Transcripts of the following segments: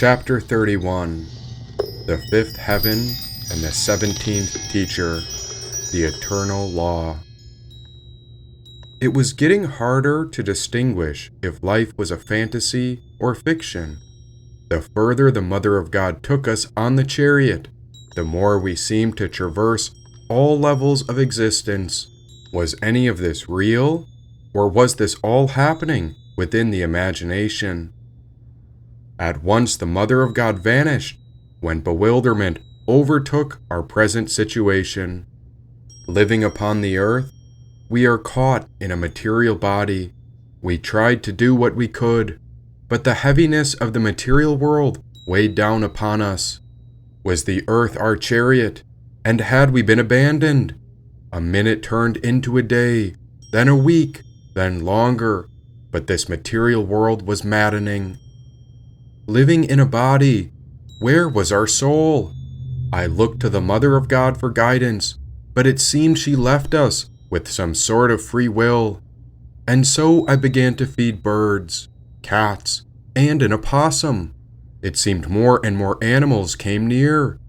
Chapter 31. The Fifth Heaven and the 17th Teacher, the Eternal Law. It was getting harder to distinguish if life was a fantasy or fiction. The further the Mother of God took us on the chariot, the more we seemed to traverse all levels of existence. Was any of this real, or was this all happening within the imagination? At once the Mother of God vanished, when bewilderment overtook our present situation. Living upon the earth, we are caught in a material body. We tried to do what we could, but the heaviness of the material world weighed down upon us. Was the earth our chariot, and had we been abandoned? A minute turned into a day, then a week, then longer, but this material world was maddening. Living in a body, where was our soul? I looked to the Mother of God for guidance, but it seemed she left us with some sort of free will. And so I began to feed birds, cats, and an opossum. It seemed more and more animals came near,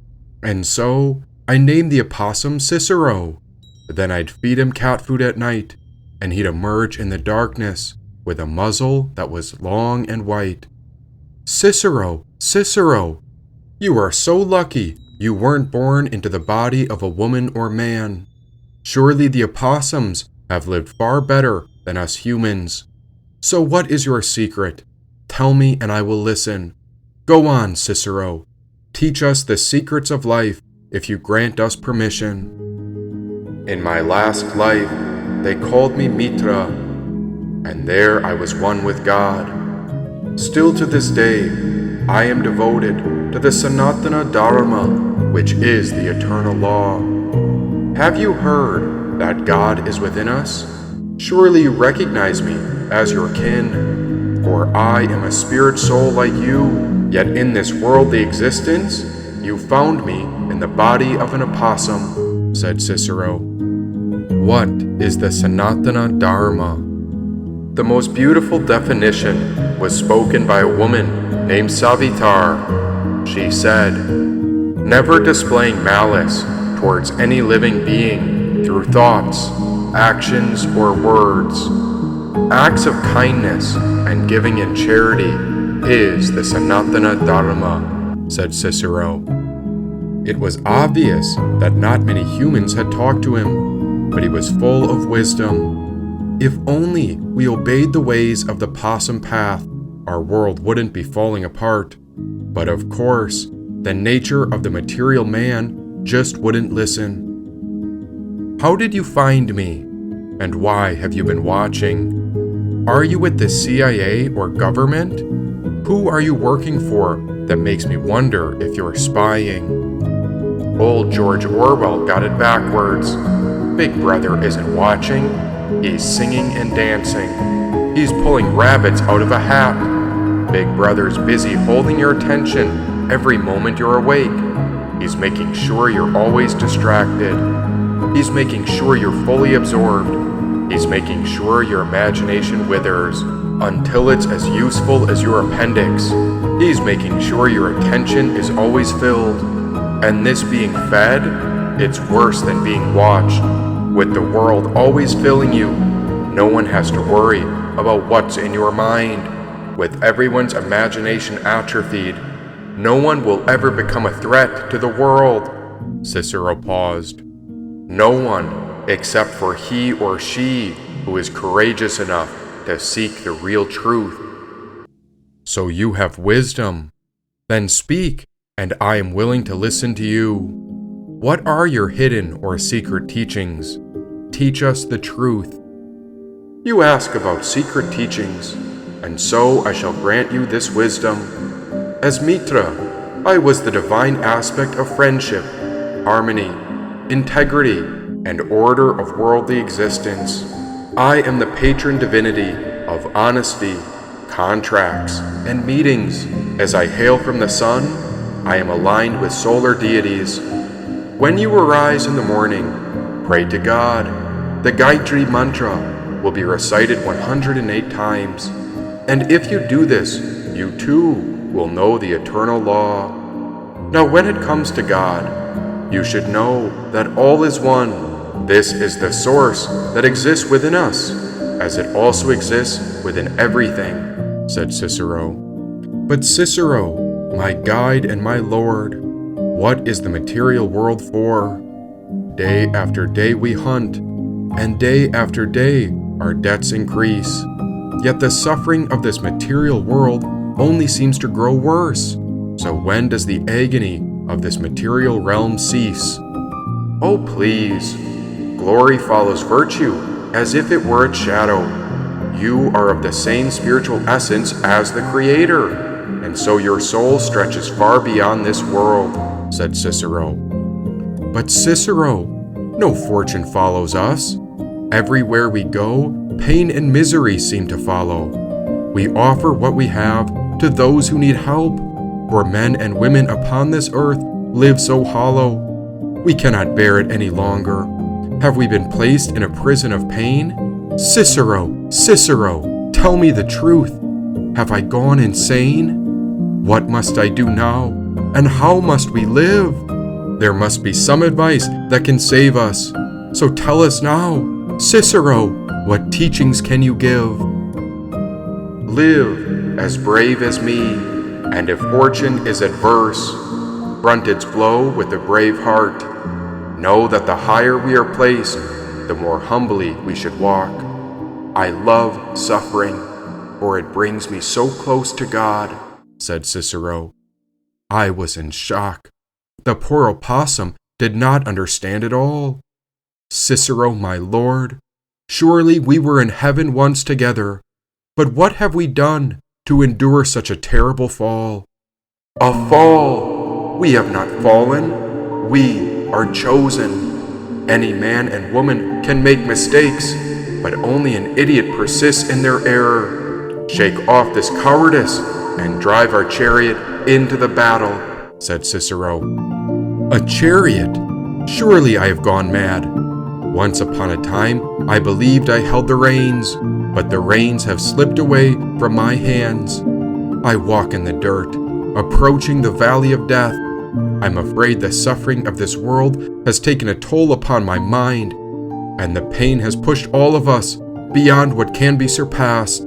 and so I named the opossum Cicero. Then I'd feed him cat food at night, and he'd emerge in the darkness with a muzzle that was long and white. Cicero, Cicero, you are so lucky you weren't born into the body of a woman or man. Surely the opossums have lived far better than us humans. So what is your secret? Tell me and I will listen. Go on, Cicero. Teach us the secrets of life if you grant us permission. In my last life, they called me Mitra, and there I was one with God. Still to this day, I am devoted to the Sanatana Dharma, which is the eternal law. Have you heard that God is within us? Surely you recognize me as your kin, for I am a spirit soul like you, yet in this worldly existence, you found me in the body of an opossum, said Cicero. What is the Sanatana Dharma? The most beautiful definition was spoken by a woman named Savitar. She said, never displaying malice towards any living being through thoughts, actions, or words. Acts of kindness and giving in charity is the Sanatana Dharma, said Cicero. It was obvious that not many humans had talked to him, but he was full of wisdom. If only we obeyed the ways of the possum path, our world wouldn't be falling apart. But of course, the nature of the material man just wouldn't listen. How did you find me? And why have you been watching? Are you with the CIA or government? Who are you working for that makes me wonder if you're spying? Old George Orwell got it backwards. Big Brother isn't watching. He's singing and dancing. He's pulling rabbits out of a hat. Big Brother's busy holding your attention every moment you're awake. He's making sure you're always distracted. He's making sure you're fully absorbed. He's making sure your imagination withers until it's as useful as your appendix. He's making sure your attention is always filled. And this being fed, it's worse than being watched. With the world always filling you, no one has to worry about what's in your mind. With everyone's imagination atrophied, no one will ever become a threat to the world. Cicero paused. No one, except for he or she who is courageous enough to seek the real truth. So you have wisdom. Then speak, and I am willing to listen to you. What are your hidden or secret teachings? Teach us the truth. You ask about secret teachings, and so I shall grant you this wisdom. As Mitra, I was the divine aspect of friendship, harmony, integrity, and order of worldly existence. I am the patron divinity of honesty, contracts, and meetings. As I hail from the sun, I am aligned with solar deities. When you arise in the morning, pray to God. The Gayatri mantra will be recited 108 times. And if you do this, you too will know the eternal law. Now when it comes to God, you should know that all is one. This is the source that exists within us, as it also exists within everything, said Cicero. But Cicero, my guide and my lord, what is the material world for? Day after day we hunt, and day after day our debts increase. Yet the suffering of this material world only seems to grow worse. So when does the agony of this material realm cease? Oh, please. Glory follows virtue as if it were its shadow. You are of the same spiritual essence as the Creator, and so your soul stretches far beyond this world, said Cicero. But Cicero, no fortune follows us. Everywhere we go, pain and misery seem to follow. We offer what we have to those who need help, for men and women upon this earth live so hollow. We cannot bear it any longer. Have we been placed in a prison of pain? Cicero, Cicero, tell me the truth. Have I gone insane? What must I do now? And how must we live? There must be some advice that can save us. So tell us now, Cicero, what teachings can you give? Live as brave as me, and if fortune is adverse, front its blow with a brave heart. Know that the higher we are placed, the more humbly we should walk. I love suffering, for it brings me so close to God, said Cicero. I was in shock. The poor opossum did not understand it all. Cicero, my lord, surely we were in heaven once together, but what have we done to endure such a terrible fall? A fall! We have not fallen. We are chosen. Any man and woman can make mistakes, but only an idiot persists in their error. Shake off this cowardice and drive our chariot into the battle, said Cicero. A chariot? Surely I have gone mad. Once upon a time, I believed I held the reins, but the reins have slipped away from my hands. I walk in the dirt, approaching the valley of death. I'm afraid the suffering of this world has taken a toll upon my mind, and the pain has pushed all of us beyond what can be surpassed.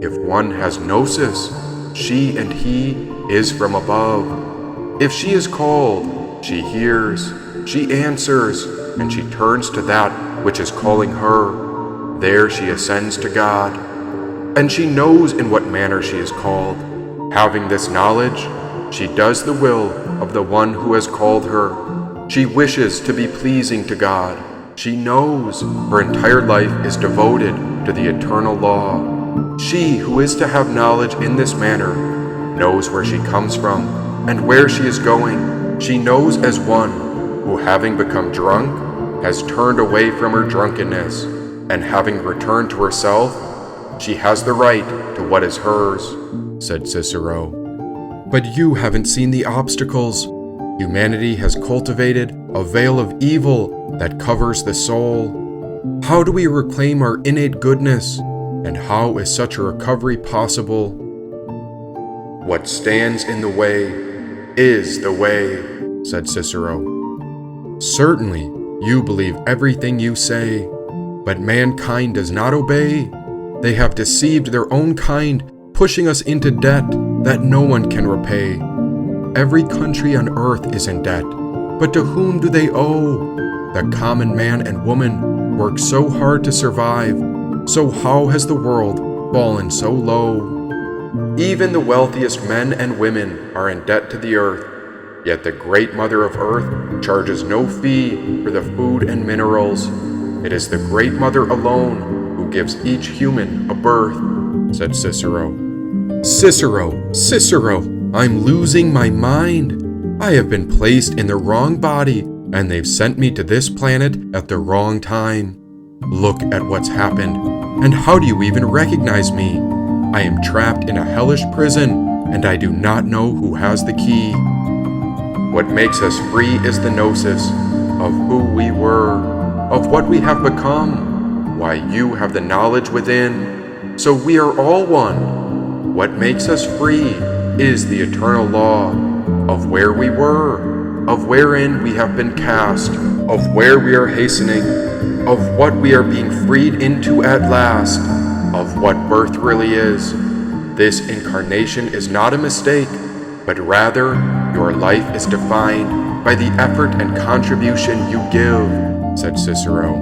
If one has gnosis, she and he is from above. If she is called, she hears, she answers, and she turns to that which is calling her. There she ascends to God, and she knows in what manner she is called. Having this knowledge, she does the will of the one who has called her. She wishes to be pleasing to God. She knows her entire life is devoted to the eternal law. She who is to have knowledge in this manner knows where she comes from and where she is going. She knows as one who, having become drunk, has turned away from her drunkenness, and having returned to herself, she has the right to what is hers, said Cicero. But you haven't seen the obstacles. Humanity has cultivated a veil of evil that covers the soul. How do we reclaim our innate goodness, and how is such a recovery possible? What stands in the way is the way, said Cicero. Certainly, you believe everything you say, but mankind does not obey. They have deceived their own kind, pushing us into debt that no one can repay. Every country on earth is in debt, but to whom do they owe? The common man and woman work so hard to survive, so how has the world fallen so low? Even the wealthiest men and women are in debt to the earth, yet the great Mother of Earth charges no fee for the food and minerals. It is the great Mother alone who gives each human a birth, said Cicero. Cicero, Cicero, I'm losing my mind. I have been placed in the wrong body, and they've sent me to this planet at the wrong time. Look at what's happened, and how do you even recognize me? I am trapped in a hellish prison, and I do not know who has the key. What makes us free is the gnosis of who we were, of what we have become. Why, you have the knowledge within, so we are all one. What makes us free is the eternal law of where we were, of wherein we have been cast, of where we are hastening, of what we are being freed into at last, of what birth really is. This incarnation is not a mistake, but rather your life is defined by the effort and contribution you give, said Cicero.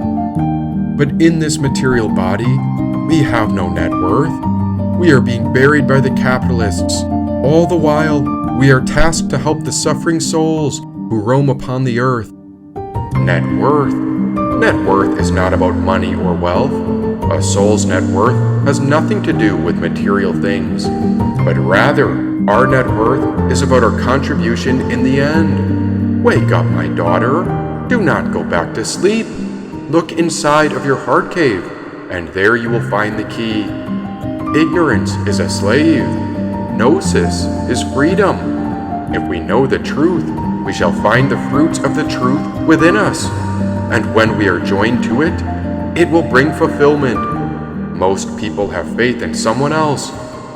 But in this material body, we have no net worth. We are being buried by the capitalists. All the while, we are tasked to help the suffering souls who roam upon the earth. Net worth? Net worth is not about money or wealth. A soul's net worth has nothing to do with material things, but rather, our net worth is about our contribution in the end. Wake up, my daughter. Do not go back to sleep. Look inside of your heart cave, and there you will find the key. Ignorance is a slave. Gnosis is freedom. If we know the truth, we shall find the fruits of the truth within us. And when we are joined to it, it will bring fulfillment. Most people have faith in someone else.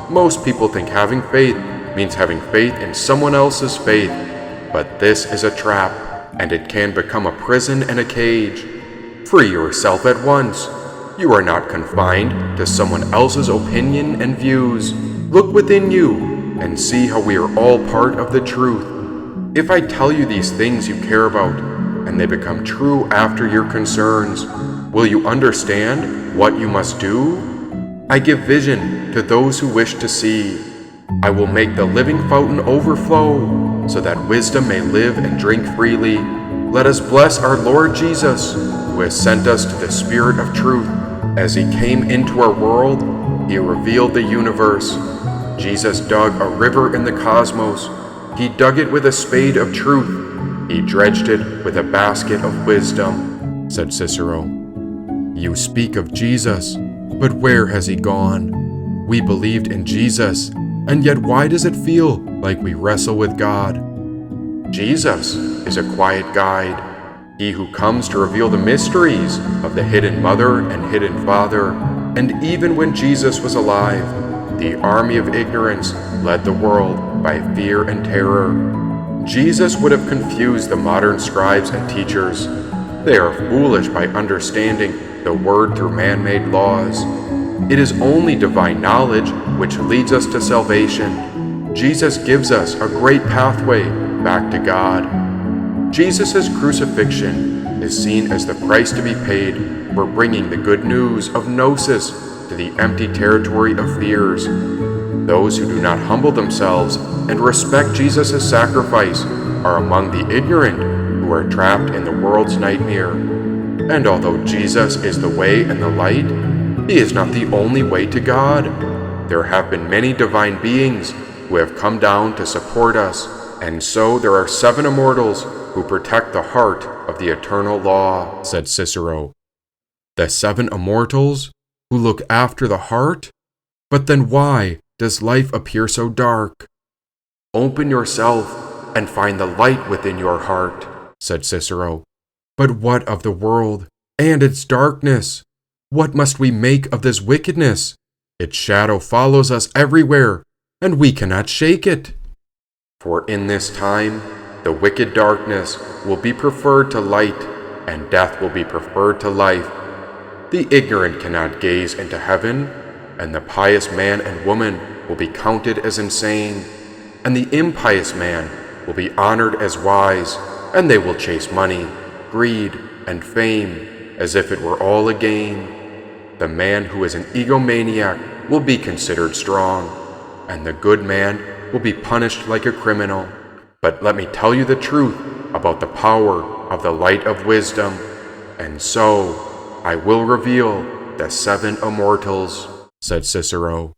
Most people think having faith means having faith in someone else's faith. But this is a trap, and it can become a prison and a cage. Free yourself at once. You are not confined to someone else's opinion and views. Look within you and see how we are all part of the truth. If I tell you these things you care about, and they become true after your concerns, will you understand what you must do? I give vision to those who wish to see. I will make the living fountain overflow, so that wisdom may live and drink freely. Let us bless our Lord Jesus, who has sent us to the Spirit of truth. As he came into our world, he revealed the universe. Jesus dug a river in the cosmos. He dug it with a spade of truth. He dredged it with a basket of wisdom, said Cicero. You speak of Jesus, but where has he gone? We believed in Jesus, and yet why does it feel like we wrestle with God? Jesus is a quiet guide. He who comes to reveal the mysteries of the hidden mother and hidden father. And even when Jesus was alive, the army of ignorance led the world by fear and terror. Jesus would have confused the modern scribes and teachers. They are foolish by understanding the word through man-made laws. It is only divine knowledge which leads us to salvation. Jesus gives us a great pathway back to God. Jesus' crucifixion is seen as the price to be paid for bringing the good news of gnosis to the empty territory of fears. Those who do not humble themselves and respect Jesus' sacrifice are among the ignorant who are trapped in the world's nightmare. And although Jesus is the way and the light, he is not the only way to God. There have been many divine beings who have come down to support us, and so there are 7 immortals who protect the heart of the eternal law, said Cicero. The 7 immortals who look after the heart? But then why does life appear so dark? Open yourself and find the light within your heart, said Cicero. But what of the world and its darkness? What must we make of this wickedness? Its shadow follows us everywhere, and we cannot shake it. For in this time, the wicked darkness will be preferred to light, and death will be preferred to life. The ignorant cannot gaze into heaven, and the pious man and woman will be counted as insane, and the impious man will be honored as wise, and they will chase money, greed, and fame as if it were all a game. The man who is an egomaniac will be considered strong, and the good man will be punished like a criminal. But let me tell you the truth about the power of the light of wisdom, and so I will reveal the 7 immortals, said Cicero.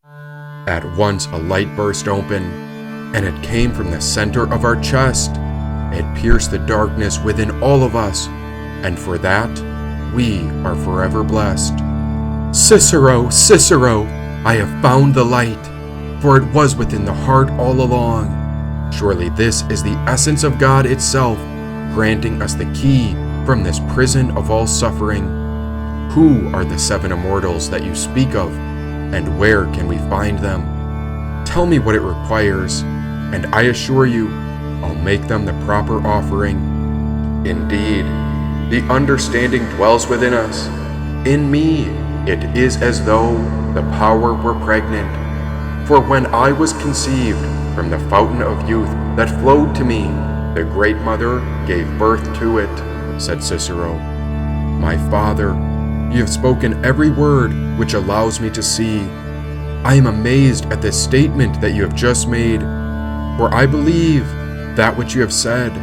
At once a light burst open, and it came from the center of our chest. It pierced the darkness within all of us, and for that, we are forever blessed. Cicero, Cicero, I have found the light, for it was within the heart all along. Surely this is the essence of God itself, granting us the key from this prison of all suffering. Who are the 7 immortals that you speak of, and where can we find them? Tell me what it requires, and I assure you, I'll make them the proper offering. Indeed, the understanding dwells within us. In me, it is as though the power were pregnant. For when I was conceived from the fountain of youth that flowed to me, the Great Mother gave birth to it, said Cicero. My father, you have spoken every word which allows me to see. I am amazed at this statement that you have just made, for I believe that which you have said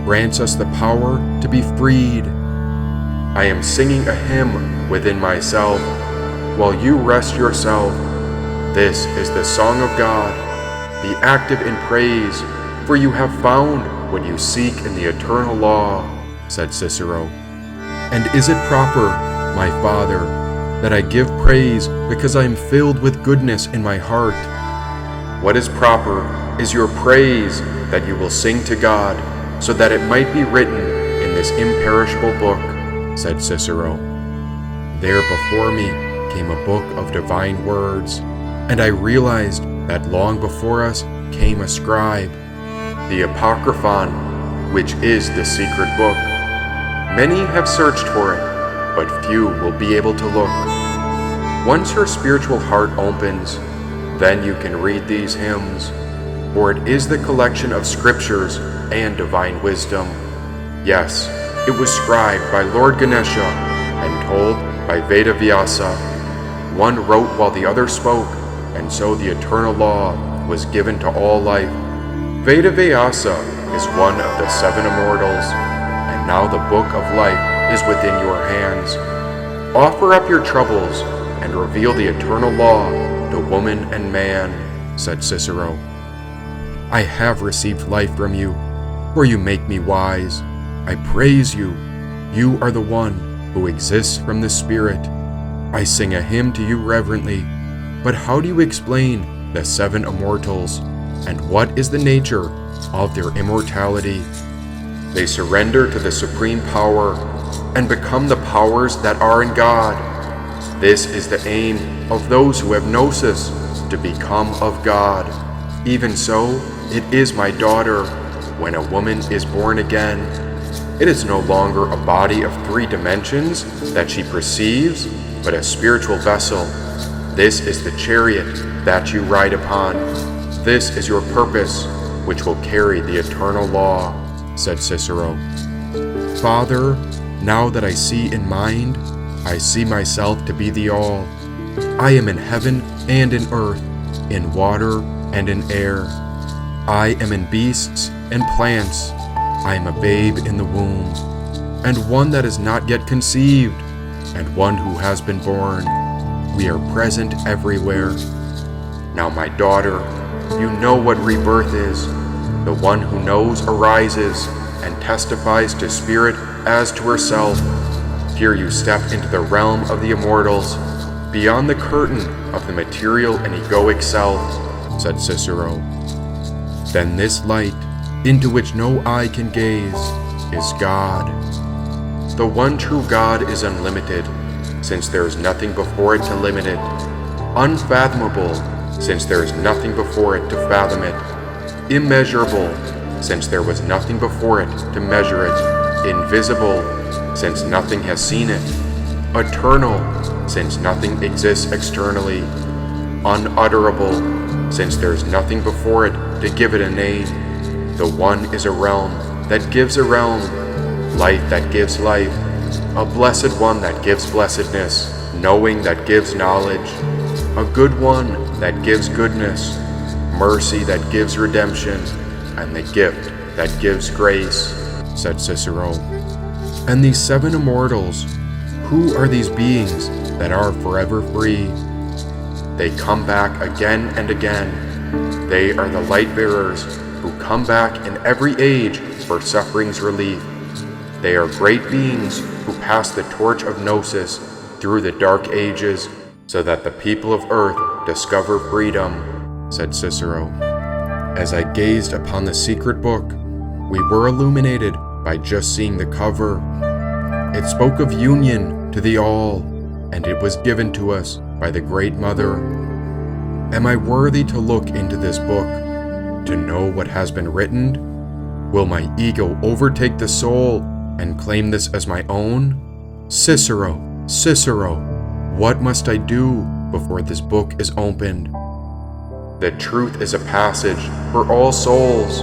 grants us the power to be freed. I am singing a hymn within myself, while you rest yourself. This is the song of God. Be active in praise, for you have found what you seek in the eternal law, said Cicero. And is it proper, my father, that I give praise because I am filled with goodness in my heart? What is proper is your praise that you will sing to God, so that it might be written in this imperishable book, said Cicero. There before me came a book of divine words, and I realized that long before us came a scribe, the Apocryphon, which is the secret book. Many have searched for it, but few will be able to look. Once your spiritual heart opens, then you can read these hymns, for it is the collection of scriptures and divine wisdom. Yes, it was scribed by Lord Ganesha and told by Vedavyasa. One wrote while the other spoke, and so the eternal law was given to all life. Vedavyasa is one of the 7 immortals, and now the book of life is within your hands. Offer up your troubles and reveal the eternal law to woman and man, said Cicero. I have received life from you, for you make me wise. I praise you. You are the one who exists from the Spirit. I sing a hymn to you reverently, but how do you explain the 7 immortals, and what is the nature of their immortality? They surrender to the supreme power and become the powers that are in God. This is the aim of those who have gnosis, to become of God. Even so, it is, my daughter, when a woman is born again. It is no longer a body of 3 dimensions that she perceives, but a spiritual vessel. This is the chariot that you ride upon. This is your purpose, which will carry the eternal law, said Cicero. Father, now that I see in mind, I see myself to be the all. I am in heaven and in earth, in water and in air. I am in beasts and plants. I am a babe in the womb, and one that is not yet conceived, and one who has been born. We are present everywhere. Now, my daughter, you know what rebirth is. The one who knows arises and testifies to spirit as to herself. Here you step into the realm of the immortals, beyond the curtain of the material and egoic self, said Cicero. Then this light, into which no eye can gaze, is God. The one true God is unlimited, since there is nothing before it to limit it. Unfathomable, since there is nothing before it to fathom it. Immeasurable, since there was nothing before it to measure it. Invisible, since nothing has seen it. Eternal, since nothing exists externally. Unutterable, since there is nothing before it to give it a name. The one is a realm that gives a realm, life that gives life, a blessed one that gives blessedness, knowing that gives knowledge, a good one that gives goodness, mercy that gives redemption, and the gift that gives grace, said Cicero. And these 7 immortals, who are these beings that are forever free? They come back again and again. They are the light bearers who come back in every age for suffering's relief. They are great beings who pass the torch of gnosis through the dark ages so that the people of earth discover freedom, said Cicero. As I gazed upon the secret book, we were illuminated by just seeing the cover. It spoke of union to the all, and it was given to us by the Great Mother. Am I worthy to look into this book? to know what has been written? Will my ego overtake the soul and claim this as my own? Cicero, Cicero, what must I do before this book is opened? The truth is a passage for all souls,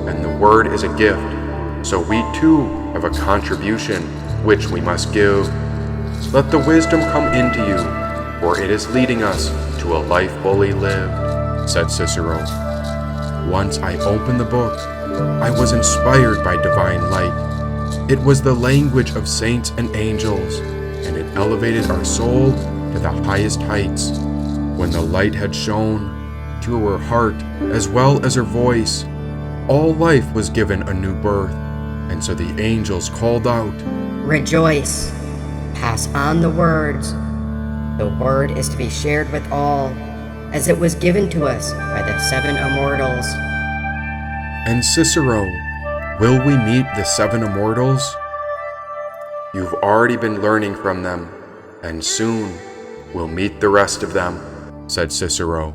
and the word is a gift, so we too have a contribution which we must give. Let the wisdom come into you, for it is leading us to a life fully lived, said Cicero. Once I opened the book, I was inspired by divine light. It was the language of saints and angels, and it elevated our soul to the highest heights. When the light had shone through her heart as well as her voice, all life was given a new birth, and so the angels called out, Rejoice! Pass on the words. The word is to be shared with all, as it was given to us by the 7 immortals. And Cicero, will we meet the 7 immortals? You've already been learning from them, and soon we'll meet the rest of them, said Cicero.